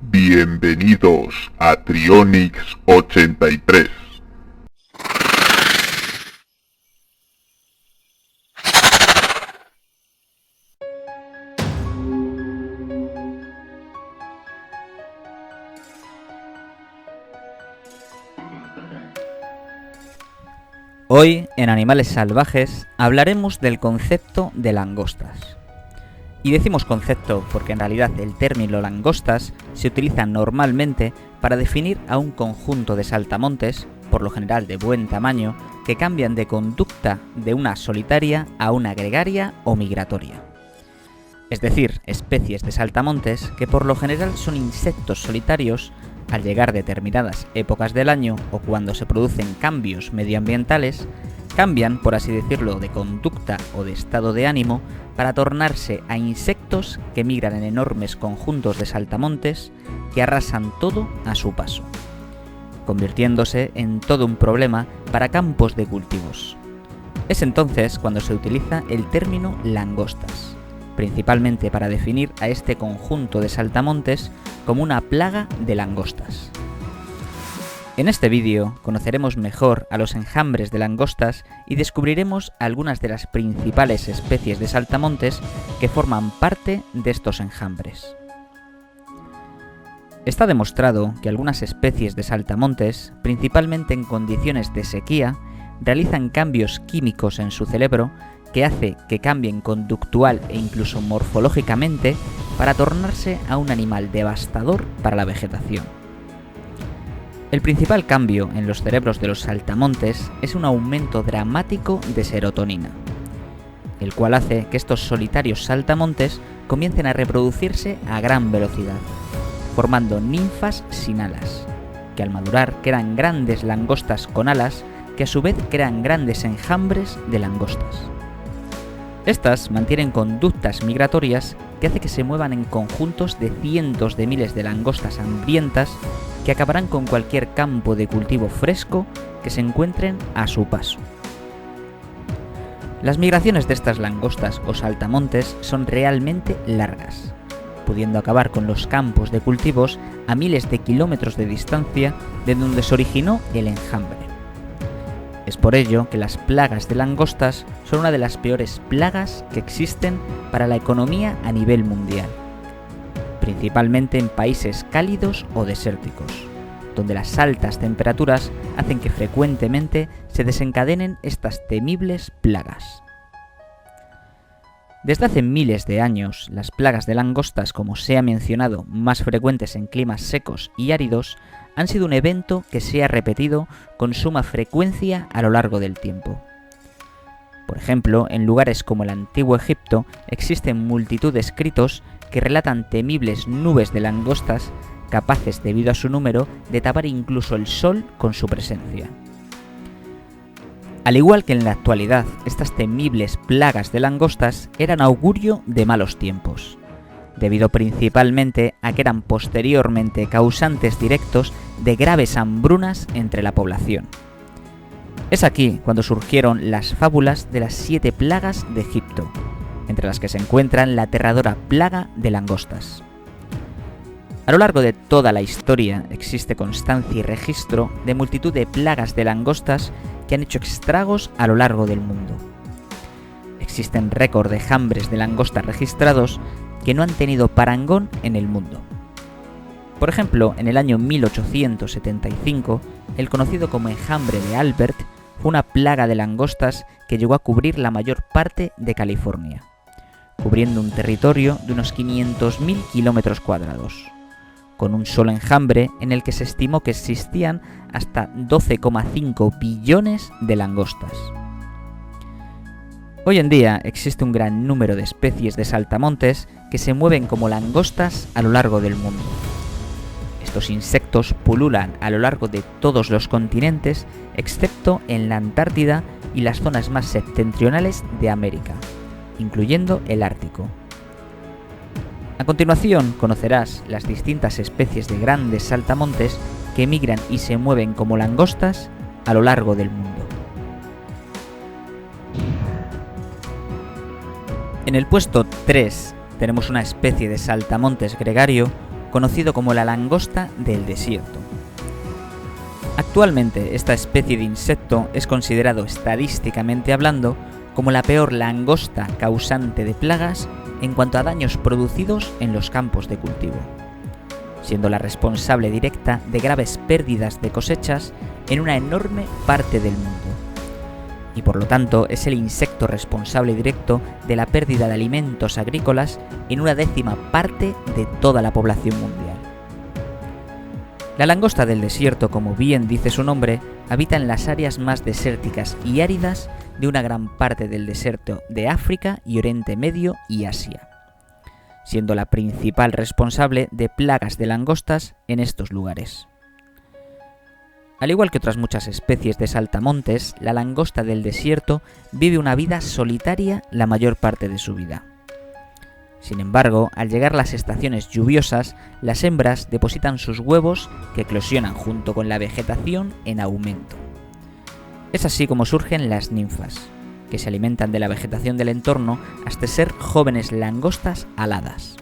Bienvenidos a Trionix 83. Hoy, en Animales Salvajes, hablaremos del concepto de langostas. Y decimos concepto porque en realidad el término langostas se utiliza normalmente para definir a un conjunto de saltamontes, por lo general de buen tamaño, que cambian de conducta de una solitaria a una gregaria o migratoria. Es decir, especies de saltamontes que por lo general son insectos solitarios. Al llegar determinadas épocas del año o cuando se producen cambios medioambientales, cambian, por así decirlo, de conducta o de estado de ánimo para tornarse a insectos que migran en enormes conjuntos de saltamontes que arrasan todo a su paso, convirtiéndose en todo un problema para campos de cultivos. Es entonces cuando se utiliza el término langostas, principalmente para definir a este conjunto de saltamontes como una plaga de langostas. En este vídeo conoceremos mejor a los enjambres de langostas y descubriremos algunas de las principales especies de saltamontes que forman parte de estos enjambres. Está demostrado que algunas especies de saltamontes, principalmente en condiciones de sequía, realizan cambios químicos en su cerebro que hace que cambien conductual e incluso morfológicamente para tornarse a un animal devastador para la vegetación. El principal cambio en los cerebros de los saltamontes es un aumento dramático de serotonina, el cual hace que estos solitarios saltamontes comiencen a reproducirse a gran velocidad, formando ninfas sin alas, que al madurar crean grandes langostas con alas que a su vez crean grandes enjambres de langostas. Estas mantienen conductas migratorias que hace que se muevan en conjuntos de cientos de miles de langostas hambrientas que acabarán con cualquier campo de cultivo fresco que se encuentren a su paso. Las migraciones de estas langostas o saltamontes son realmente largas, pudiendo acabar con los campos de cultivos a miles de kilómetros de distancia de donde se originó el enjambre. Es por ello que las plagas de langostas son una de las peores plagas que existen para la economía a nivel mundial, principalmente en países cálidos o desérticos, donde las altas temperaturas hacen que frecuentemente se desencadenen estas temibles plagas. Desde hace miles de años, las plagas de langostas, como se ha mencionado, más frecuentes en climas secos y áridos, han sido un evento que se ha repetido con suma frecuencia a lo largo del tiempo. Por ejemplo, en lugares como el antiguo Egipto existen multitud de escritos que relatan temibles nubes de langostas capaces, debido a su número, de tapar incluso el sol con su presencia. Al igual que en la actualidad, estas temibles plagas de langostas eran augurio de malos tiempos, debido principalmente a que eran posteriormente causantes directos de graves hambrunas entre la población. Es aquí cuando surgieron las fábulas de las 7 plagas de Egipto, entre las que se encuentran la aterradora plaga de langostas. A lo largo de toda la historia existe constancia y registro de multitud de plagas de langostas que han hecho estragos a lo largo del mundo. Existen récord de enjambres de langostas registrados que no han tenido parangón en el mundo. Por ejemplo, en el año 1875, el conocido como enjambre de Albert fue una plaga de langostas que llegó a cubrir la mayor parte de California, cubriendo un territorio de unos 500.000 kilómetros cuadrados, con un solo enjambre en el que se estimó que existían hasta 12,5 billones de langostas. Hoy en día existe un gran número de especies de saltamontes que se mueven como langostas a lo largo del mundo. Estos insectos pululan a lo largo de todos los continentes, excepto en la Antártida y las zonas más septentrionales de América, incluyendo el Ártico. A continuación conocerás las distintas especies de grandes saltamontes que migran y se mueven como langostas a lo largo del mundo. En el puesto 3 tenemos una especie de saltamontes gregario conocido como la langosta del desierto. Actualmente esta especie de insecto es considerado estadísticamente hablando como la peor langosta causante de plagas en cuanto a daños producidos en los campos de cultivo, siendo la responsable directa de graves pérdidas de cosechas en una enorme parte del mundo. Y por lo tanto es el insecto responsable directo de la pérdida de alimentos agrícolas en una 10ª parte de toda la población mundial. La langosta del desierto, como bien dice su nombre, habita en las áreas más desérticas y áridas de una gran parte del desierto de África y Oriente Medio y Asia, siendo la principal responsable de plagas de langostas en estos lugares. Al igual que otras muchas especies de saltamontes, la langosta del desierto vive una vida solitaria la mayor parte de su vida. Sin embargo, al llegar las estaciones lluviosas, las hembras depositan sus huevos que eclosionan junto con la vegetación en aumento. Es así como surgen las ninfas, que se alimentan de la vegetación del entorno hasta ser jóvenes langostas aladas.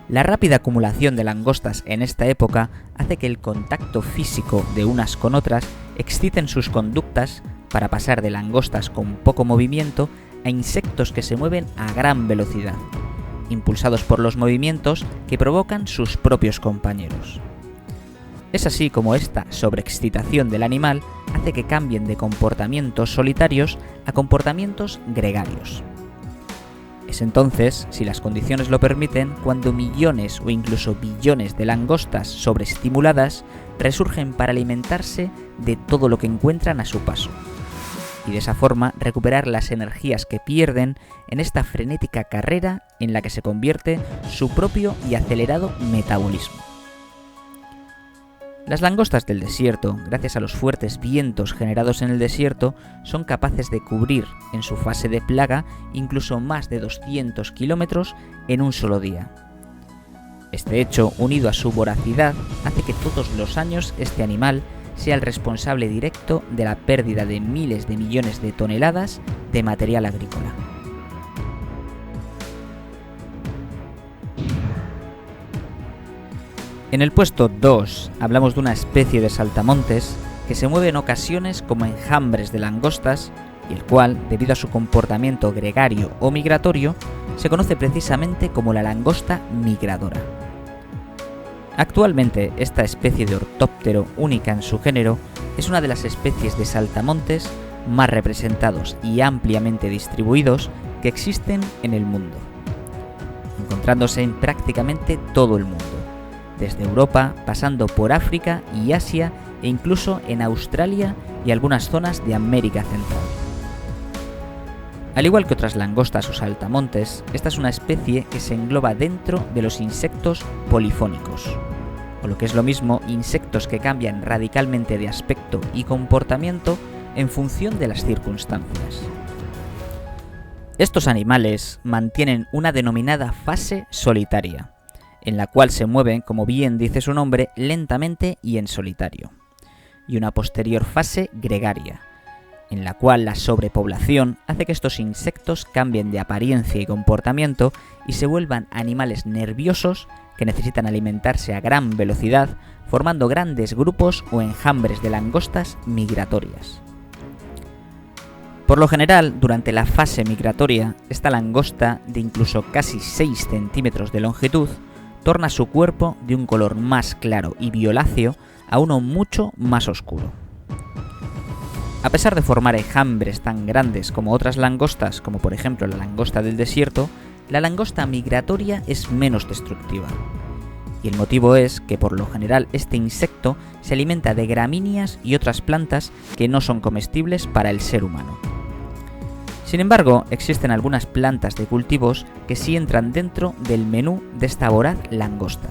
La rápida acumulación de langostas en esta época hace que el contacto físico de unas con otras exciten sus conductas para pasar de langostas con poco movimiento a insectos que se mueven a gran velocidad, impulsados por los movimientos que provocan sus propios compañeros. Es así como esta sobreexcitación del animal hace que cambien de comportamientos solitarios a comportamientos gregarios. Es entonces, si las condiciones lo permiten, cuando millones o incluso billones de langostas sobreestimuladas resurgen para alimentarse de todo lo que encuentran a su paso, y de esa forma recuperar las energías que pierden en esta frenética carrera en la que se convierte su propio y acelerado metabolismo. Las langostas del desierto, gracias a los fuertes vientos generados en el desierto, son capaces de cubrir en su fase de plaga incluso más de 200 kilómetros en un solo día. Este hecho, unido a su voracidad, hace que todos los años este animal sea el responsable directo de la pérdida de miles de millones de toneladas de material agrícola. En el puesto 2 hablamos de una especie de saltamontes que se mueve en ocasiones como enjambres de langostas y el cual, debido a su comportamiento gregario o migratorio, se conoce precisamente como la langosta migradora. Actualmente, esta especie de ortóptero única en su género es una de las especies de saltamontes más representados y ampliamente distribuidos que existen en el mundo, encontrándose en prácticamente todo el mundo, desde Europa, pasando por África y Asia e incluso en Australia y algunas zonas de América Central. Al igual que otras langostas o saltamontes, esta es una especie que se engloba dentro de los insectos polifónicos, o lo que es lo mismo, insectos que cambian radicalmente de aspecto y comportamiento en función de las circunstancias. Estos animales mantienen una denominada fase solitaria, en la cual se mueven, como bien dice su nombre, lentamente y en solitario, y una posterior fase gregaria, en la cual la sobrepoblación hace que estos insectos cambien de apariencia y comportamiento y se vuelvan animales nerviosos que necesitan alimentarse a gran velocidad, formando grandes grupos o enjambres de langostas migratorias. Por lo general, durante la fase migratoria, esta langosta, de incluso casi 6 centímetros de longitud, torna su cuerpo de un color más claro y violáceo a uno mucho más oscuro. A pesar de formar enjambres tan grandes como otras langostas, como por ejemplo la langosta del desierto, la langosta migratoria es menos destructiva. Y el motivo es que por lo general este insecto se alimenta de gramíneas y otras plantas que no son comestibles para el ser humano. Sin embargo, existen algunas plantas de cultivos que sí entran dentro del menú de esta voraz langosta,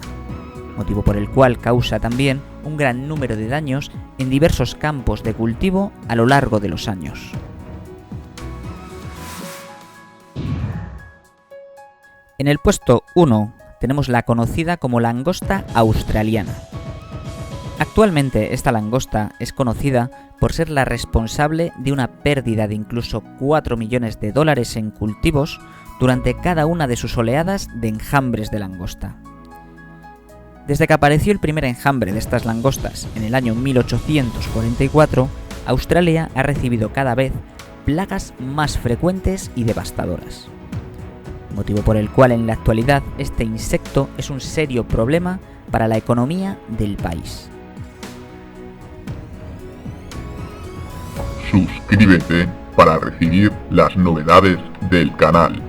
motivo por el cual causa también un gran número de daños en diversos campos de cultivo a lo largo de los años. En el puesto 1 tenemos la conocida como langosta australiana. Actualmente esta langosta es conocida por ser la responsable de una pérdida de incluso 4 millones de dólares en cultivos durante cada una de sus oleadas de enjambres de langosta. Desde que apareció el primer enjambre de estas langostas en el año 1844, Australia ha recibido cada vez plagas más frecuentes y devastadoras, motivo por el cual en la actualidad este insecto es un serio problema para la economía del país. Suscríbete para recibir las novedades del canal.